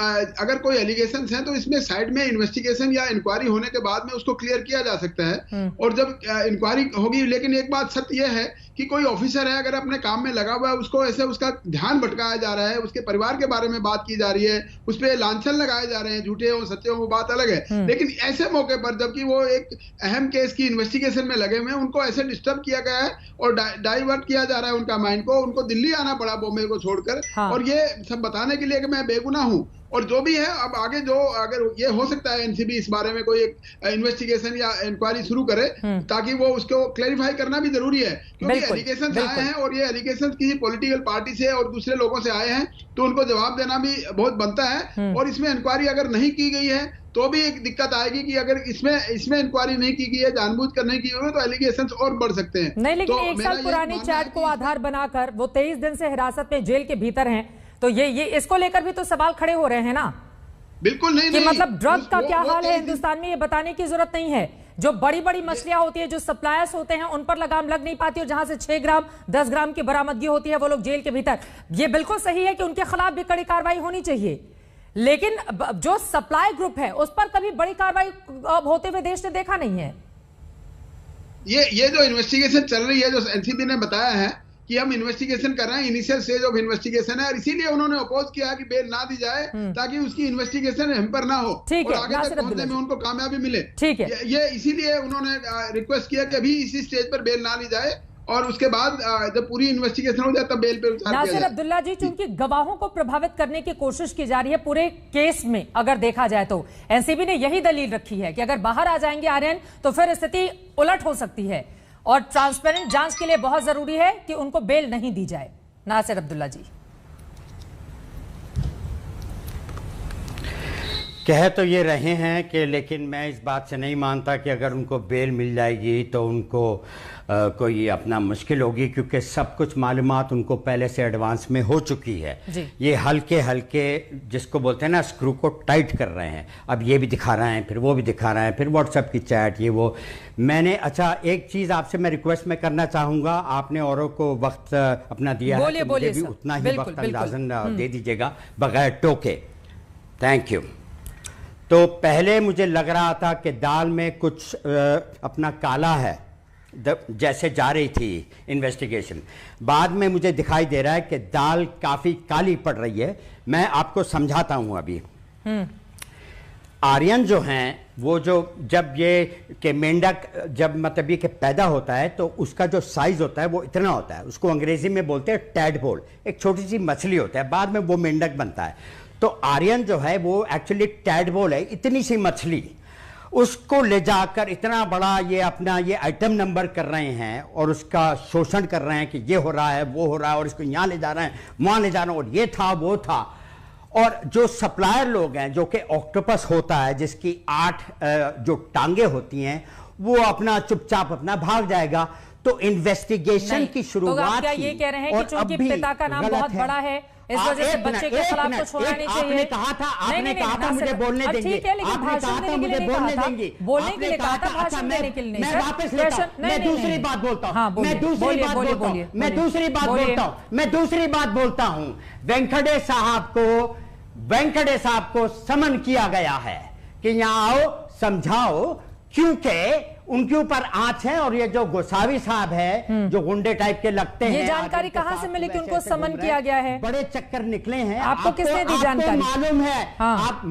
अगर कोई एलिगेशंस हैं तो इसमें साइड में इन्वेस्टिगेशन या इंक्वायरी होने के बाद में उसको क्लियर किया जा सकता है। और जब इंक्वायरी होगी, लेकिन एक बात सत्य यह है कि कोई ऑफिसर है अगर अपने काम में लगा हुआ है, उसको ऐसे उसका ध्यान भटकाया जा रहा है, उसके परिवार के बारे में बात की जा रही है, उस पर लांछन लगाए जा रहे हैं, झूठे हो सच्चे हो वो बात अलग है। लेकिन ऐसे मौके पर जबकि वो एक अहम केस की इन्वेस्टिगेशन में लगे हुए हैं, उनको ऐसे डिस्टर्ब किया गया है और डाइवर्ट किया जा रहा है उनका माइंड को, उनको दिल्ली आना पड़ा बॉम्बे को छोड़कर। और ये सब बताने के लिए कि मैं बेगुनाह हूं और जो भी है अब आगे जो अगर ये हो सकता है एनसीबी इस बारे में कोई एक इन्वेस्टिगेशन या इंक्वायरी शुरू करे ताकि वो उसको क्लैरिफाई करना भी जरूरी है, क्योंकि एलिगेशंस आए हैं और ये एलिगेशंस किसी पॉलिटिकल पार्टी से और दूसरे लोगों से आए हैं, तो उनको जवाब देना भी बहुत बनता है। और इसमें इंक्वायरी अगर नहीं की गई है तो भी एक दिक्कत आएगी कि अगर इसमें इंक्वायरी नहीं की गई है, जानबूझकर नहीं की गई, तो एलिगेशंस और बढ़ सकते हैं। नहीं, लेकिन एक साल पुरानी चैट को आधार बनाकर वो 23 दिन से हिरासत में जेल के भीतर हैं, तो ये इसको लेकर भी तो सवाल खड़े हो रहे हैं ना? बिल्कुल नहीं, कि मतलब ड्रग का क्या हाल है हिंदुस्तान में, ये बताने की जरूरत नहीं है। जो बड़ी बड़ी मछलियां होती है, जो सप्लायर्स होते हैं, उन पर लगाम लग नहीं पाती और जहां से 6 ग्राम 10 ग्राम की बरामदगी होती है वो लोग जेल के भीतर। ये बिल्कुल सही है कि उनके खिलाफ भी कड़ी कार्रवाई होनी चाहिए, लेकिन जो सप्लाई ग्रुप है उस पर कभी बड़ी कार्रवाई होते हुए देश ने देखा नहीं है। ये जो इन्वेस्टिगेशन चल रही है, जो एनसीबी ने बताया है कि हम इन्वेस्टिगेशन कर रहे हैं, इनिशियल स्टेज ऑफ इन्वेस्टिगेशन है, और इसीलिए उन्होंने अपोज किया कि बेल ना दी जाए ताकि उसकी इन्वेस्टिगेशन हम पर ना हो और आगे तक पहुंचने में उनको कामयाबी मिले। ठीक है, ये इसीलिए उन्होंने रिक्वेस्ट किया कि अभी इसी स्टेज पर बेल ना ली जाए और उसके बाद जब पूरी इन्वेस्टिगेशन हो जाए तब बेल पे उतार दिया जाए। नासिर अब्दुल्ला जी, चूंकि गवाहों को प्रभावित करने की कोशिश की जा रही है पूरे केस में, अगर देखा जाए तो एनसीबी ने यही दलील रखी है कि अगर बाहर आ जाएंगे आर्यन तो फिर स्थिति उलट हो सकती है और ट्रांसपेरेंट जांच के लिए बहुत जरूरी है कि उनको बेल नहीं दी जाए। नासिर अब्दुल्ला जी कह तो ये रहे हैं कि, लेकिन मैं इस बात से नहीं मानता कि अगर उनको बेल मिल जाएगी तो उनको कोई अपना मुश्किल होगी, क्योंकि सब कुछ मालूमात उनको पहले से एडवांस में हो चुकी है। ये हल्के हल्के जिसको बोलते हैं ना स्क्रू को टाइट कर रहे हैं, अब ये भी दिखा रहे हैं, फिर वो भी दिखा रहे हैं, फिर व्हाट्सएप की चैट, ये वो। मैंने अच्छा एक चीज़ आपसे मैं रिक्वेस्ट में करना चाहूँगा, आपने औरों को वक्त अपना दिया है तो मुझे भी उतना ही वक्त अंदाजन दे दीजिएगा बगैर टोके। Thank you. तो पहले मुझे लग रहा था कि दाल में कुछ अपना काला है जैसे जा रही थी इन्वेस्टिगेशन, बाद में मुझे दिखाई दे रहा है कि दाल काफ़ी काली पड़ रही है। मैं आपको समझाता हूं अभी। आर्यन जो हैं वो जो जब ये कि मेंढक जब मतलब ये कि पैदा होता है तो उसका जो साइज होता है वो इतना होता है, उसको अंग्रेजी में बोलते हैं टैडपोल, एक छोटी सी मछली होता है, बाद में वो मेंढक बनता है। तो आर्यन जो है वो एक्चुअली टैडपोल है, इतनी सी मछली, उसको ले जाकर इतना बड़ा ये अपना ये आइटम नंबर कर रहे हैं और उसका शोषण कर रहे हैं कि ये हो रहा है वो हो रहा है और इसको यहाँ ले जा रहे हैं वहाँ ले जा रहे हैं और ये था वो था। और जो सप्लायर लोग हैं जो कि ऑक्टोपस होता है जिसकी 8 जो टांगे होती हैं, वो अपना चुपचाप अपना भाग जाएगा। तो इन्वेस्टिगेशन की शुरुआत तो ये कह रहे हैं कि चूंकि पिता का नाम बहुत बड़ा है इस वजह से बच्चे के खिलाफ तो छोड़ना नहीं चाहिए। आपने कहा था मुझे बोलने देंगे, ठीक है, लेकिन भाषण देने के लिए नहीं कहा था, बोलने के लिए कहा था, भाषण देने के लिए नहीं। मैं वापस लेता हूं, मैं दूसरी बात बोलता हूं, मैं दूसरी बात बोलता हूं। वेंकटे साहब को समन किया गया है कि यहाँ आओ, समझाओ, क्योंकि उनके ऊपर आंच है। और ये जो गोसावी साहब है जो गुंडे टाइप के लगते हैं, ये जानकारी कहां से मिली कि उनको समन किया गया है? बड़े चक्कर निकले हैं। आपको किसने दी जानकारी? मालूम है? हाँ।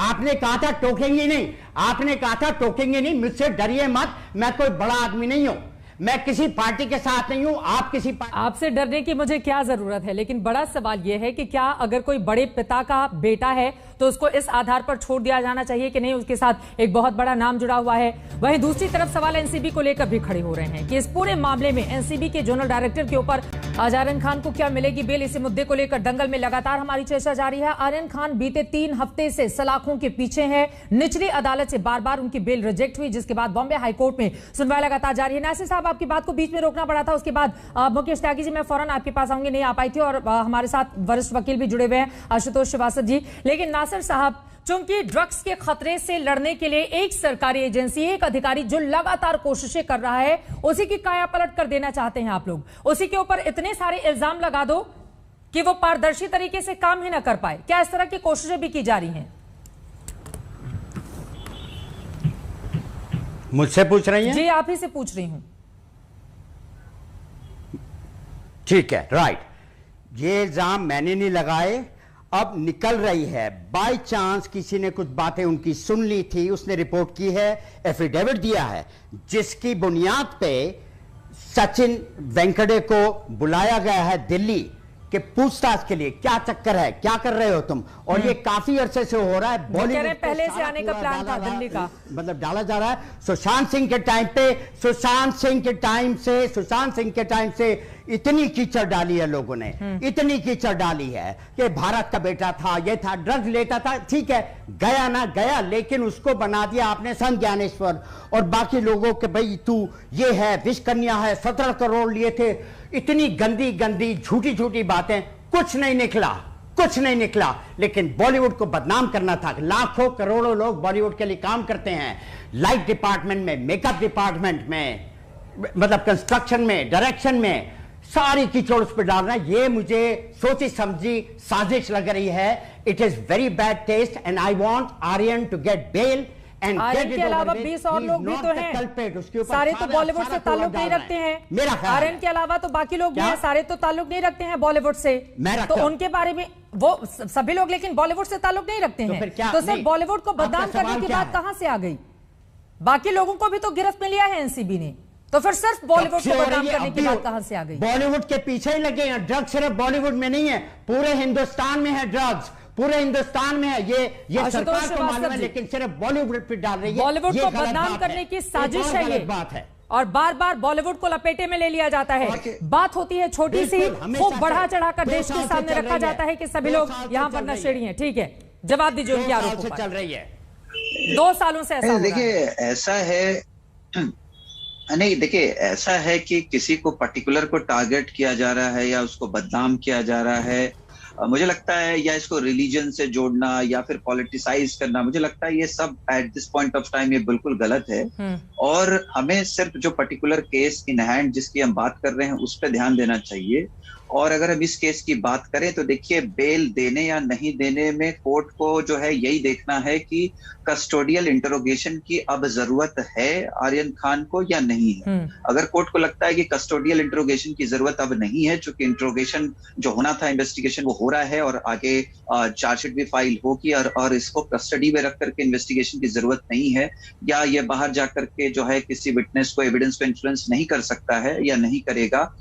आपने कहा था टोकेंगे नहीं, आपने कहा था टोकेंगे नहीं, मुझसे डरिए मत, मैं कोई बड़ा आदमी नहीं हूं, मैं किसी पार्टी के साथ नहीं हूं। आप किसी आपसे डरने की मुझे क्या जरूरत है, लेकिन बड़ा सवाल यह है कि क्या अगर कोई बड़े पिता का बेटा है तो उसको इस आधार पर छोड़ दिया जाना चाहिए कि नहीं, उसके साथ एक बहुत बड़ा नाम जुड़ा हुआ है। वहीं दूसरी तरफ सवाल एनसीबी को लेकर भी खड़े हो रहे हैं कि इस पूरे मामले में एनसीबी के जोनल डायरेक्टर के ऊपर आर्यन खान को क्या मिलेगी बेल। इसी मुद्दे को लेकर दंगल में लगातार हमारी चर्चा जारी है। आर्यन खान बीते 3 हफ्ते से सलाखों के पीछे हैं। निचली अदालत से बार बार उनकी बेल रिजेक्ट हुई, जिसके बाद बॉम्बे हाईकोर्ट में सुनवाई लगातार जारी है। नासिर साहब, आपकी बात को बीच में रोकना पड़ा था, उसके बाद मुकेश त्यागी जी मैं फौरन आपके पास आऊंगी, नहीं आ पाई थी, और हमारे साथ वरिष्ठ वकील भी जुड़े हुए हैं आशुतोष श्रीवास्तव जी। लेकिन नासिर साहब, चूंकि ड्रग्स के खतरे से लड़ने के लिए एक सरकारी एजेंसी, एक अधिकारी जो लगातार कोशिशें कर रहा है, उसी की काया पलट कर देना चाहते हैं आप लोग, उसी के ऊपर इतने सारे इल्जाम लगा दो कि वो पारदर्शी तरीके से काम ही ना कर पाए। क्या इस तरह की कोशिशें भी की जा रही हैं? मुझसे पूछ रही हैं? जी, आप ही से पूछ रही हूं। ठीक है, राइट। ये इल्जाम मैंने नहीं लगाए, अब निकल रही है। बाय चांस किसी ने कुछ बातें उनकी सुन ली थी, उसने रिपोर्ट की है, एफिडेविट दिया है, जिसकी बुनियाद पे सचिन वेंकटे को बुलाया गया है दिल्ली के पूछताछ के लिए। क्या चक्कर है, क्या कर रहे हो तुम? और ये काफी अरसे से हो रहा है। बॉलीवुड पहले से आने का प्लान था दिल्ली का, मतलब डाला जा रहा है। सुशांत सिंह के टाइम पे, सुशांत सिंह के टाइम से इतनी कीचड़ डाली है लोगों ने, इतनी कीचड़ डाली है कि भारत का बेटा था, ये था, ड्रग्स लेता था, ठीक है, गया ना गया, लेकिन उसको बना दिया आपने संत ज्ञानेश्वर और बाकी लोगों के, भाई तू ये है, विष कन्या है, 17 करोड़ लिए थे। इतनी गंदी गंदी झूठी झूठी बातें, कुछ नहीं निकला। लेकिन बॉलीवुड को बदनाम करना था। लाखों करोड़ों लोग बॉलीवुड के लिए काम करते हैं, लाइट डिपार्टमेंट में, मेकअप डिपार्टमेंट में, मतलब कंस्ट्रक्शन में, डायरेक्शन में, सारी कीचड़ उस पर डालना, ये मुझे सोची समझी साजिश लग रही है। It is very bad test and I want Aryan to get bail. Aryan के अलावा 20 और लोग भी तो हैं, सारे तो बॉलीवुड से ताल्लुक नहीं रखते हैं। आर्यन के अलावा तो बाकी लोग भी हैं, सारे तो ताल्लुक नहीं रखते हैं बॉलीवुड से, तो उनके बारे में वो सभी लोग, लेकिन बॉलीवुड से ताल्लुक नहीं रखते हैं। तो सिर्फ बॉलीवुड को बदनाम करने की बात कहां से आ गई? बाकी लोगों को भी तो गिरफ्त में लिया है एनसीबी ने, तो फिर सिर्फ बॉलीवुड को बदनाम करने की बात कहां से आ गई? बॉलीवुड के पीछे ही लगे हैं। ड्रग्स सिर्फ बॉलीवुड में नहीं है, पूरे हिंदुस्तान में है ड्रग्स, पूरे हिंदुस्तान में है। ये सरकार को मालूम है, लेकिन सिर्फ बॉलीवुड पे डाल रही है। बॉलीवुड को बदनाम करने की साजिश है ये, बात है। और बार बार बॉलीवुड को लपेटे में ले लिया जाता है। बात होती है छोटी सी, खूब बढ़ा चढ़ाकर देश के सामने रखा जाता है कि सभी लोग यहाँ पर नशेड़ी हैं। ठीक है, जवाब दीजिए उनके आरोपों पर। चल रही है 2 सालों से ऐसा। देखिए, ऐसा है नहीं, देखिए ऐसा है कि किसी को पर्टिकुलर को टारगेट किया जा रहा है या उसको बदनाम किया जा रहा है, मुझे लगता है, या इसको रिलीजन से जोड़ना या फिर पॉलिटिसाइज करना, मुझे लगता है ये सब at this point of time ये बिल्कुल गलत है। और हमें सिर्फ जो पर्टिकुलर केस इन हैंड जिसकी हम बात कर रहे हैं उस पर ध्यान देना चाहिए। और अगर हम इस केस की बात करें तो देखिए, बेल देने या नहीं देने में कोर्ट को जो है यही देखना है कि कस्टोडियल इंटरोगेशन की अब जरूरत है आर्यन खान को या नहीं है। अगर कोर्ट को लगता है कि कस्टोडियल इंटरोगेशन की जरूरत अब नहीं है, चूंकि इंटरोगेशन जो होना था, इन्वेस्टिगेशन वो हो रहा है और आगे चार्जशीट भी फाइल होगी और इसको कस्टडी में रख करके इन्वेस्टिगेशन की जरूरत नहीं है, या ये बाहर जाकर के जो है किसी विटनेस को, एविडेंस को इन्फ्लुएंस नहीं कर सकता है या नहीं करेगा,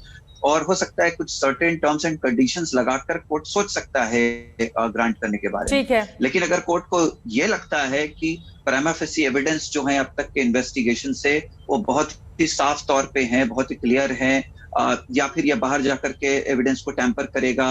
और हो सकता है कुछ सर्टेन टर्म्स एंड कंडीशंस लगाकर कोर्ट सोच सकता है ग्रांट करने के बारे में। ठीक है। लेकिन अगर कोर्ट को ये लगता है कि प्राइमा फेसी एविडेंस जो है अब तक के इन्वेस्टिगेशन से वो बहुत ही साफ तौर पे हैं, बहुत ही क्लियर हैं, या फिर ये बाहर जाकर के एविडेंस को टैंपर करेगा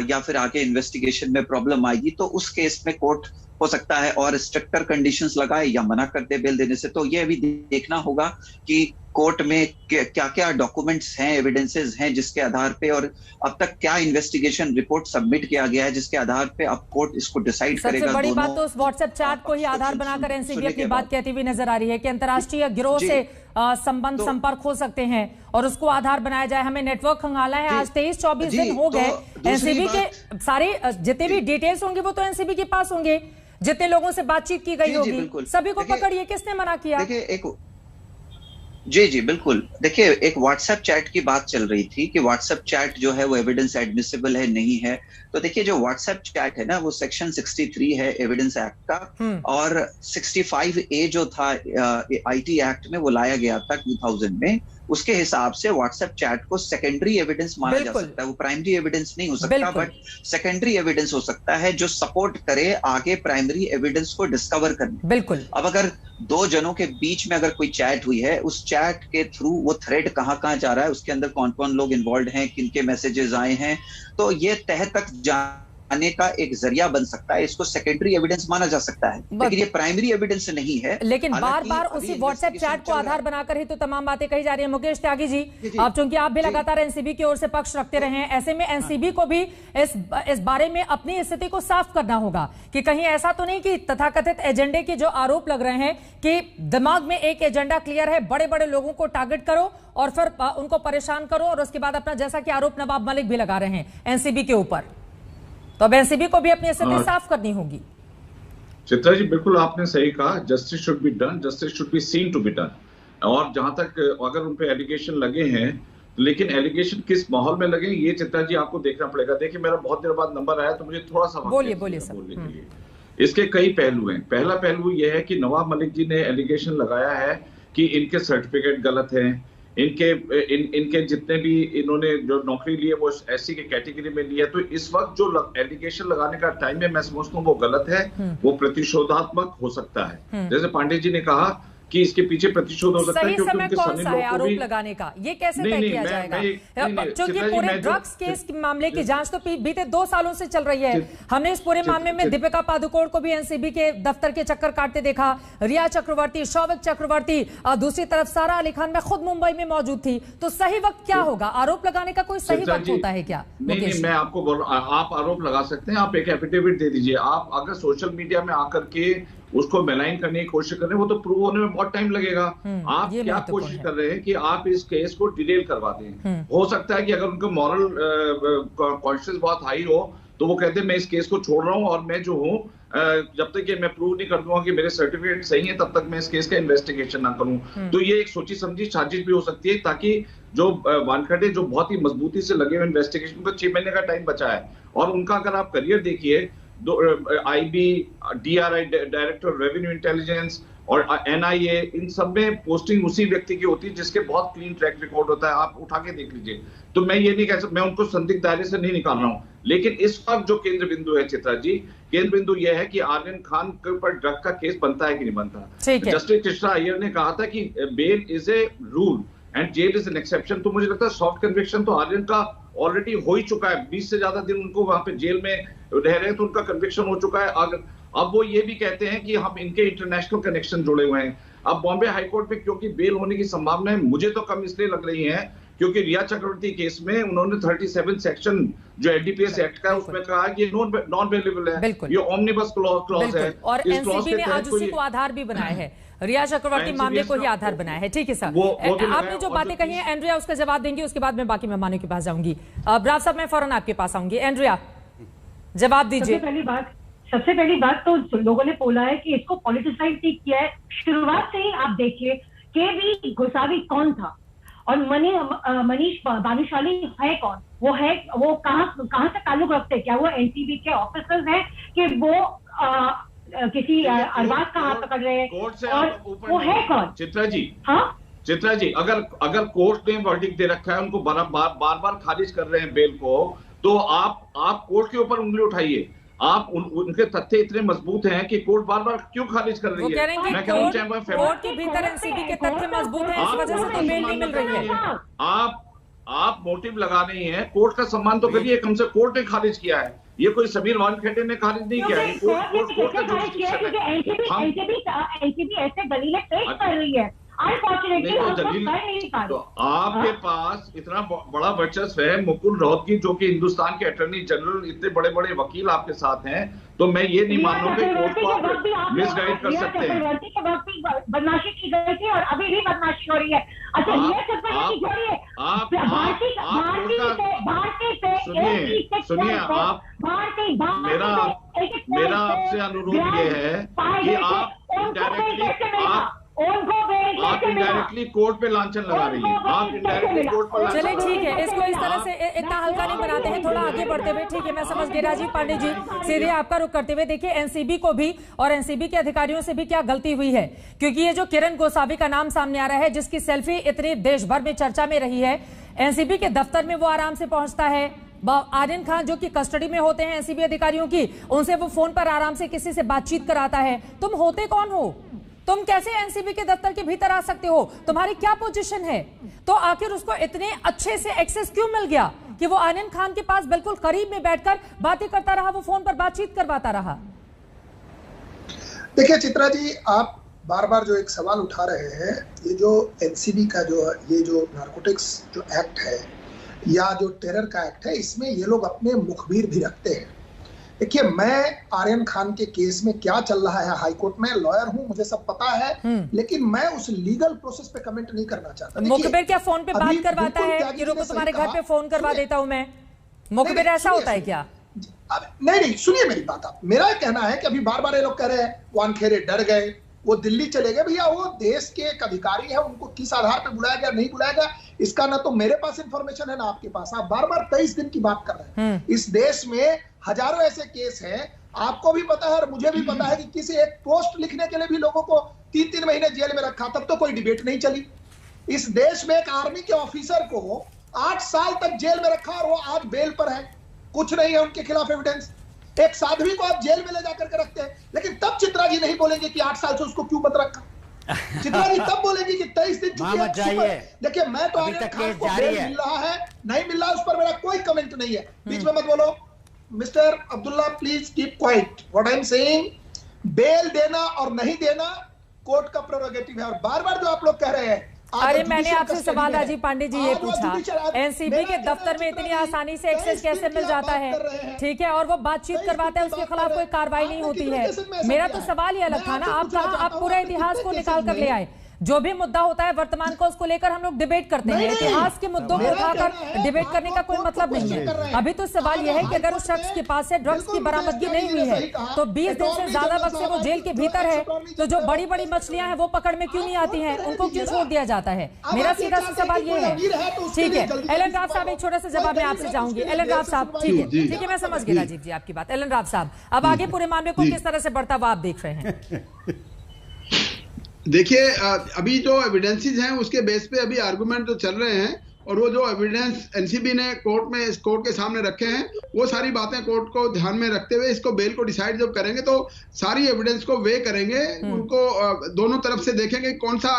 या फिर आगे इन्वेस्टिगेशन में प्रॉब्लम आएगी, तो उस केस में कोर्ट हो सकता है और स्ट्रिक्टर कंडीशंस लगाए या मना कर दे बेल देने से। तो ये अभी देखना होगा कि कोर्ट में क्या क्या डॉक्यूमेंट्स हैं, एविडेंसेस हैं जिसके आधार पे, और अब तक क्या इन्वेस्टिगेशन रिपोर्ट सबमिट किया गया है जिसके आधार पे अब कोर्ट इसको डिसाइड करेगा। सबसे बड़ी बात तो उस व्हाट्सएप चैट को ही आधार बनाकर एनसीबी अपनी बात कहती हुई नजर आ रही है कि अंतर्राष्ट्रीय गिरोह से संबंध संपर्क हो सकते हैं और उसको आधार बनाया जाए। हमें नेटवर्क खंगालना है। आज 23-24 दिन हो गए, एनसीबी के सारे जितने भी डिटेल्स होंगे वो तो एनसीबी के पास होंगे, जितने लोगों से बातचीत की गई होगी सभी को पकड़िए, किसने मना किया? देखिए जी बिल्कुल, देखिए एक व्हाट्सएप चैट की बात चल रही थी कि व्हाट्सएप चैट जो है वो एविडेंस एडमिसिबल है नहीं है। तो देखिए जो व्हाट्सएप चैट है ना वो सेक्शन 63 है एविडेंस एक्ट का, और 65A जो था आईटी एक्ट में वो लाया गया था 2000 में। उसके हिसाब से व्हाट्सएप चैट को सेकेंडरी एविडेंस माना जा सकता है। वो प्राइमरी एविडेंस नहीं हो सकता, बट सेकेंडरी एविडेंस हो सकता है जो सपोर्ट करे आगे प्राइमरी एविडेंस को डिस्कवर करने। बिल्कुल। अब अगर दो जनों के बीच में अगर कोई चैट हुई है, उस चैट के थ्रू वो थ्रेड कहाँ जा रहा है, उसके अंदर कौन कौन लोग इन्वॉल्व हैं, किनके मैसेजेस आए हैं, तो ये तह तक जाने का एक जरिया बन सकता है। इसको सेकेंडरी एविडेंस माना जा सकता है, लेकिन ये प्राइमरी एविडेंस नहीं है। लेकिन बार बार उसी व्हाट्सएप चैट को आधार बनाकर ही तो तमाम बातें कही जा रही है। मुकेश त्यागी जी, अब चूंकि आप भी लगातार एनसीबी की ओर से पक्ष रखते रहे हैं, ऐसे में एनसीबी को भी इस बारे में अपनी स्थिति को साफ करना होगा कि कहीं ऐसा तो नहीं कि तथाकथित एजेंडे के जो आरोप लग रहे हैं कि दिमाग में एक एजेंडा क्लियर है, बड़े बड़े लोगों को टारगेट करो और फिर उनको परेशान करो, और उसके बाद अपना, जैसा कि आरोप नवाब मलिक भी लगा रहे हैं एनसीबी के ऊपर, तो अब एनसीबी को भी अपनी स्थिति साफ करनी होगी। चित्रा जी बिल्कुल आपने सही कहा, justice should be done, justice should be seen to be done. और जहां तक अगर उन पे एलिगेशन लगे हैं, लेकिन एलिगेशन किस माहौल में लगे ये चित्रा जी आपको देखना पड़ेगा। देखिए मेरा बहुत देर बाद नंबर आया तो मुझे थोड़ा सा बोलिए सर। इसके कई पहलू हैं। पहला पहलू यह है कि नवाब मलिक जी ने एलिगेशन लगाया है कि इनके सर्टिफिकेट गलत हैं, इनके जितने भी इन्होंने जो नौकरी ली है वो एससी के कैटेगरी में ली है। तो इस वक्त जो एलिगेशन लगाने का टाइम है मैं समझता हूँ वो गलत है, वो प्रतिशोधात्मक हो सकता है। जैसे पांडे जी ने कहा कि इसके पीछे प्रतिशोध हो सकता है, क्योंकि समय कौन सा है आरोप लगाने का, ये कैसे तय किया जाएगा? क्योंकि पूरे ड्रग्स केस मामले की जांच तो बीते 2 सालों से चल रही है। हमने इस पूरे मामले में दीपिका पादुकोण को भी एनसीबी के दफ्तर के चक्कर काटते देखा, रिया चक्रवर्ती, शौविक चक्रवर्ती, दूसरी तरफ सारा अली खान, मैं खुद मुंबई में मौजूद थी। तो सही वक्त क्या होगा? आरोप लगाने का कोई सही वक्त होता है क्या? नहीं, मैं आपको बोल रहा हूं, आप आरोप लगा सकते हैं, आप एक एफिडेविट दे दीजिए। आप अगर सोशल मीडिया में आकर के उसको मेलाइन करने की कोशिश कर रहे हैं, वो तो प्रूव होने में बहुत टाइम लगेगा। आप क्या कोशिश कर रहे हैं कि आप इस केस को डिटेल करवा दें। हो सकता है कि अगर उनका मॉरल कॉन्शियस बहुत हाई हो तो वो कहते हैं मैं इस केस को छोड़ रहा हूं और मैं जो हूं जब तक ये मैं प्रूव नहीं कर दूंगा कि मेरे सर्टिफिकेट सही है तब तक मैं इस केस का इन्वेस्टिगेशन ना करूं। तो ये एक सोची समझी साजिश भी हो सकती है, ताकि जो वानखेड़े जो बहुत ही मजबूती से लगे हुए इन्वेस्टिगेशन को 6 महीने का टाइम बचा है। और उनका अगर आप करियर देखिए, IB, DRI director revenue intelligence और एनआईए, इन सब में पोस्टिंग उसी व्यक्ति की होती है जिसके बहुत क्लीन ट्रैक रिकॉर्ड होता है। आप उठा के देख लीजिए। तो मैं ये नहीं कह सकता, मैं उनको संदिग्ध दायरे से नहीं निकाल रहा हूं, लेकिन इस वक्त जो केंद्र बिंदु है चित्रा जी, केंद्र बिंदु यह है कि आर्यन खान के ऊपर ड्रग का केस बनता है कि नहीं बनता। जस्टिस कृष्णा अय्यर ने कहा था कि bail is a rule and jail is an exception. तो मुझे लगता है सॉफ्ट कन्विक्शन तो आर्यन का ऑलरेडी हो ही चुका है। 20 से ज्यादा दिन उनको वहां पे जेल में रह रहे हैं तो उनका कन्विक्शन हो चुका है। अब वो ये भी कहते हैं कि हम इनके इंटरनेशनल कनेक्शन जुड़े हुए हैं। अब बॉम्बे हाईकोर्ट में क्योंकि बेल होने की संभावना है, मुझे तो कम इसलिए लग रही है क्योंकि रिया चक्रवर्ती केस में उन्होंने 37 सेक्शन जो एनडीपीएस एक्ट का उसमें कहा कि ये नॉन वेलेबल है, ये ओमनिबस क्लॉज है। और एनसीबी ने आज उसी को आधार भी बनाया है, रिया चक्रवर्ती मामले को ही आधार बनाया है। ठीक है सर, आपने जो बातें कही हैं एंड्रिया उसका जवाब देंगी, उसके बाद मैं बाकी मेहमानों के पास जाऊंगी। ब्राव साहब मैं फौरन आपके पास आऊंगी। एंड्रिया जवाब दीजिए। सबसे पहली बात तो लोगों ने बोला है कि इसको पॉलिटिसाइज नहीं किया है। शुरुआत से ही आप देखिए केवी गोसावी कौन था और मनीष भानुशाली है कौन, वो कहाँ से ताल्लुक रखते हैं? क्या वो एनसीबी के ऑफिसर्स हैं कि वो किसी अरबाज का हाथ पकड़ रहे हैं? और वो है कौन? चित्रा जी, हाँ चित्रा जी, अगर कोर्ट ने वर्डिक्ट दे रखा है, उनको बार खारिज कर रहे हैं बेल को, तो आप कोर्ट के ऊपर उंगली उठाइए। आप उनके तथ्य इतने मजबूत हैं कि कोर्ट बार बार क्यों खारिज कर रही है? मैं कह रहा हूं कोर्ट के भीतर एनसीबी के तथ्य मजबूत हैं, इस वजह से तो बेल नहीं मिल रही है। आप मोटिव लगा नहीं है, कोर्ट का सम्मान तो करिए, कम से कोर्ट ने खारिज किया है। ये कोई समीर वानखेड़े ने खारिज नहीं किया है, कोर्ट का जुरिस्डिक्शन है। एनसीबी ऐसे दलीलें पेश कर रही है, तो आपके पास इतना बड़ा वर्चस्व है, मुकुल रोहतगी जो कि हिंदुस्तान के अटॉर्नी जनरल, इतने बड़े बड़े वकील आपके साथ हैं, तो मैं ये नहीं मान रहा कि कोर्ट को आप मिसगाइड कर सकते हैं। बदमाशी की गई थी और अभी भी बदमाशी हो रही है। अच्छा ये सब करने की छोड़िए, सुनिए आप, मेरा आपसे अनुरोध ये है कि आप इनडायरेक्टली कोर्ट पे लांछन लगा रही हैं, आप इनडायरेक्टली कोर्ट पर लांछन। चलिए ठीक है, इसको इस तरह से इतना हल्का नहीं बनाते हैं, थोड़ा आगे बढ़ते हुए। ठीक है, मैं समझ गई राजीव पांडे जी, सीधे आपका रुख करते हुए देखिए एनसीबी को भी और एनसीबी के अधिकारियों से भी क्या गलती हुई है, क्योंकि ये जो किरण गोसावी का नाम सामने आ रहा है, जिसकी सेल्फी इतनी देश भर में चर्चा में रही है, एनसीबी के दफ्तर में वो आराम से पहुंचता है, आर्यन खान जो कि कस्टडी में होते हैं एनसीबी अधिकारियों की, उनसे वो फोन पर आराम से किसी से बातचीत कराता है। तुम होते कौन हो? तुम कैसे एनसीबी के दफ्तर के भीतर आ सकते हो? तुम्हारी क्या पोजीशन है? तो आखिर उसको इतने अच्छे से एक्सेस क्यों मिल गया कि वो आर्यन खान के पास बिल्कुल करीब में बैठकर बातें करता रहा, वो फोन पर बातचीत करवाता रहा? देखिए चित्रा जी, आप बार बार जो एक सवाल उठा रहे हैं, ये जो एनसीबी का ये जो नारकोटिक्स जो एक्ट है या जो टेरर का एक्ट है, इसमें ये लोग अपने मुखबिर भी रखते हैं। देखिए, मैं आर्यन खान के केस में क्या चल रहा है हाईकोर्ट में, लॉयर हूं, मुझे सब पता है, लेकिन मैं उस लीगल प्रोसेस पे कमेंट नहीं करना चाहता। मुखबिर क्या फोन पे बात करवाता है कि रुको तुम्हारे घर पे फोन करवा देता हूं मैं? मुखबिर ऐसा होता है क्या? नहीं, सुनिए मेरी बात। आप, मेरा कहना है कि अभी बार बार ये लोग कह रहे हैं वानखेड़े डर गए, वो दिल्ली चले गए। भैया, वो देश के एक अधिकारी है, उनको किस आधार पे बुलाया गया, नहीं बुलाया गया, इसका ना तो मेरे पास इंफॉर्मेशन है ना आपके पास। आप बार बार 23 दिन की बात कर रहे हैं। इस देश में हजारों ऐसे केस हैं, आपको भी पता है और मुझे भी पता है कि किसी एक पोस्ट लिखने के लिए भी लोगों को 3-3 महीने जेल में रखा, तब तो कोई डिबेट नहीं चली। इस देश में एक आर्मी के ऑफिसर को 8 साल तक जेल में रखा और वो आज बेल पर है, कुछ नहीं है उनके खिलाफ एविडेंस। एक साध्वी को आप जेल में ले जाकर के रखते हैं, लेकिन तब चित्रा जी नहीं बोलेंगे कि 8 साल से उसको क्यों मत रखा। चित्रा जी तब बोलेंगी कि 23 दिन चुकी है। देखिए, मैं तो आर्यन खान को बेल मिल रहा है नहीं मिल रहा, उस पर मेरा कोई कमेंट नहीं है। बीच में मत बोलो mister Abdullah, please keep quiet. What I am saying, bail देना और नहीं देना कोर्ट का प्रेरोगेटिव है। और बार बार जो आप लोग कह रहे हैं, अरे मैंने आपसे सवाल राजीव पांडे जी ये पूछा, एनसीबी के दफ्तर में इतनी आसानी से एक्सेस कैसे मिल जाता है? ठीक है, और वो बातचीत करवाता है, उसके खिलाफ कोई कार्रवाई नहीं होती है। मेरा तो सवाल ये अलग था ना, आप पूरे इतिहास को निकाल कर ले आए। जो भी मुद्दा होता है वर्तमान को, उसको लेकर हम लोग डिबेट करते हैं। इतिहास के मुद्दों को उठाकर डिबेट करने का कोई मतलब नहीं है। अभी तो सवाल यह है कि अगर उस शख्स के पास से ड्रग्स की बरामदगी नहीं हुई है, तो 20 दिन से ज्यादा वक्त से वो जेल के भीतर है, तो जो बड़ी बड़ी मछलियां हैं वो पकड़ में क्यों नहीं आती हैं? उनको क्यों छोड़ दिया जाता है? मेरा सीधा सा सवाल ये है। ठीक है एलन राव साहब, एक छोटा सा जवाब मैं आपसे चाहूंगी। एलन राव साहब, ठीक है, मैं समझ गई राजीव जी आपकी बात। एलन राव साहब, अब आगे पूरे मामले को किस तरह से बढ़ता हुआ आप देख रहे हैं? देखिए, अभी जो एविडेंसेस हैं उसके बेस पे अभी आर्गुमेंट जो चल रहे हैं, और वो जो एविडेंस एनसीबी ने कोर्ट के सामने रखे हैं, वो सारी बातें कोर्ट को ध्यान में रखते हुए इसको बेल को डिसाइड जब करेंगे तो सारी एविडेंस को वे करेंगे, उनको दोनों तरफ से देखेंगे कौन सा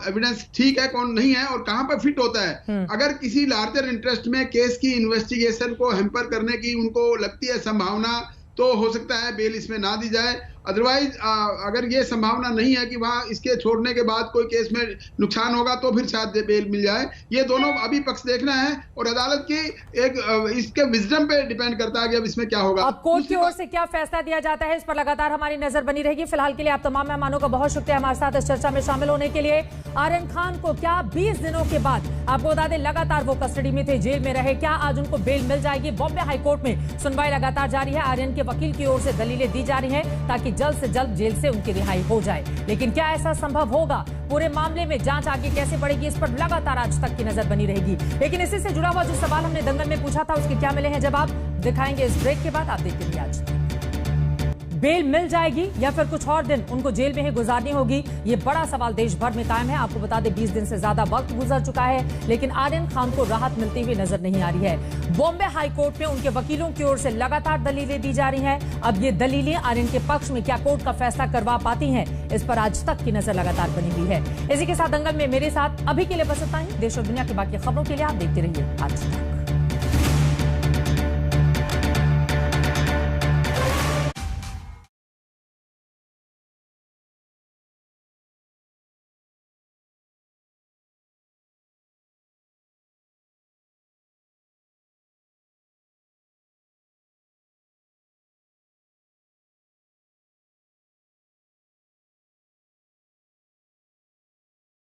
एविडेंस ठीक है, कौन नहीं है और कहां पर फिट होता है। अगर किसी लार्जर इंटरेस्ट में केस की इन्वेस्टिगेशन को हैम्पर करने की उनको लगती है संभावना, तो हो सकता है बेल इसमें ना दी जाए। अदरवाइज अगर ये संभावना नहीं है कि वहाँ इसके छोड़ने के बाद कोई केस में नुकसान होगा, तो फिर शायद बेल मिल जाए। ये दोनों अभी पक्ष देखना है और अदालत की एक इसके विजडम पे डिपेंड करता है कि अब इसमें क्या होगा। अब कोर्ट की ओर से क्या फैसला दिया जाता है, इस पर लगातार हमारी नजर बनी रहेगी। फिलहाल के लिए आप तमाम मेहमानों का बहुत शुक्रिया हमारे साथ इस चर्चा में शामिल होने के लिए। आर्यन खान को क्या 20 दिनों के बाद, आपको बता दें लगातार वो कस्टडी में थे, जेल में रहे, क्या आज उनको बेल मिल जाएगी? बॉम्बे हाईकोर्ट में सुनवाई लगातार जारी है। आर्यन के वकील की ओर से दलीलें दी जा रही हैं ताकि जल्द से जल्द जेल से उनकी रिहाई हो जाए। लेकिन क्या ऐसा संभव होगा? पूरे मामले में जांच आगे कैसे बढ़ेगी, इस पर लगातार आज तक की नजर बनी रहेगी। लेकिन इसी से जुड़ा हुआ जो सवाल हमने दंगल में पूछा था, उसके क्या मिले हैं जवाब, दिखाएंगे इस ब्रेक के बाद। आप देखते रहिए। आज बेल मिल जाएगी या फिर कुछ और दिन उनको जेल में ही गुजारनी होगी, ये बड़ा सवाल देश भर में कायम है। आपको बता दें 20 दिन से ज्यादा वक्त गुजर चुका है, लेकिन आर्यन खान को राहत मिलती हुई नजर नहीं आ रही है। बॉम्बे हाईकोर्ट में उनके वकीलों की ओर से लगातार दलीलें दी जा रही हैं। अब ये दलीलें आर्यन के पक्ष में क्या कोर्ट का फैसला करवा पाती हैं, इस पर आज तक की नजर लगातार बनी हुई है। इसी के साथ दंगल में मेरे साथ अभी के लिए बस इतना ही। देश और दुनिया की बाकी खबरों के लिए आप देखते रहिए आज तक।